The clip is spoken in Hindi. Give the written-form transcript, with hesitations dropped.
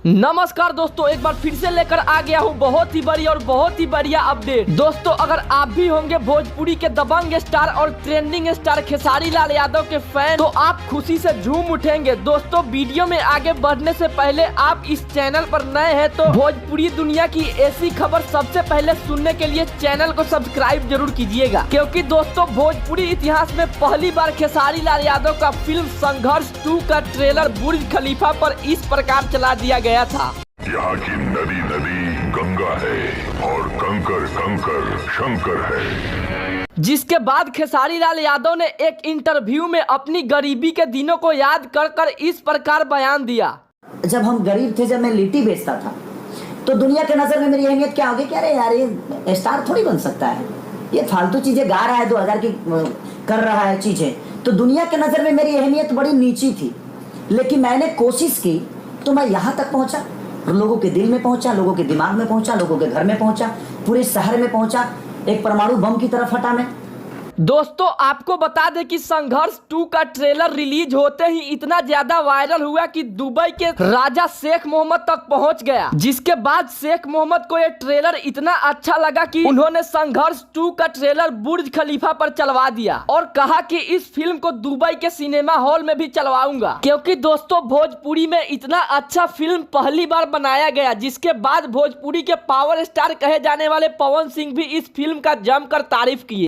नमस्कार दोस्तों, एक बार फिर से लेकर आ गया हूँ बहुत ही बड़ी और बहुत ही बढ़िया अपडेट। दोस्तों, अगर आप भी होंगे भोजपुरी के दबंग स्टार और ट्रेंडिंग स्टार खेसारी लाल यादव के फैन, तो आप खुशी से झूम उठेंगे। दोस्तों, वीडियो में आगे बढ़ने से पहले आप इस चैनल पर नए हैं तो भोजपुरी दुनिया की ऐसी खबर सबसे पहले सुनने के लिए चैनल को सब्सक्राइब जरूर कीजिएगा, क्योंकि दोस्तों भोजपुरी इतिहास में पहली बार खेसारी लाल यादव का फिल्म संघर्ष 2 का ट्रेलर बुर्ज खलीफा पर इस प्रकार चला दिया गया था। यहाँ की नदी नदी गंगा है और कंकर कंकर शंकर है। जिसके बाद खेसारी लाल यादव ने एक इंटरव्यू में अपनी गरीबी के दिनों को याद कर कर इस प्रकार बयान दिया। जब हम गरीब थे, जब मैं लिट्टी बेचता था, तो दुनिया के नजर में मेरी अहमियत क्या होगी? क्या रे यार, ये स्टार थोड़ी बन सकता है, ये फालतू चीजें गा रहा है, 2000 की कर रहा है चीजें। तो दुनिया के नजर में मेरी अहमियत बड़ी नीची थी, लेकिन मैंने कोशिश की तो मैं यहाँ तक पहुंचा, लोगों के दिल में पहुंचा, लोगों के दिमाग में पहुंचा, लोगों के घर में पहुंचा, पूरे शहर में पहुंचा, एक परमाणु बम की तरफ हटा मैं। दोस्तों, आपको बता दें कि संघर्ष 2 का ट्रेलर रिलीज होते ही इतना ज्यादा वायरल हुआ कि दुबई के राजा शेख मोहम्मद तक पहुंच गया। जिसके बाद शेख मोहम्मद को ये ट्रेलर इतना अच्छा लगा कि उन्होंने संघर्ष 2 का ट्रेलर बुर्ज खलीफा पर चलवा दिया और कहा कि इस फिल्म को दुबई के सिनेमा हॉल में भी चलवाऊंगा, क्योंकि दोस्तों भोजपुरी में इतना अच्छा फिल्म पहली बार बनाया गया। जिसके बाद भोजपुरी के पावर स्टार कहे जाने वाले पवन सिंह भी इस फिल्म का जमकर तारीफ किए।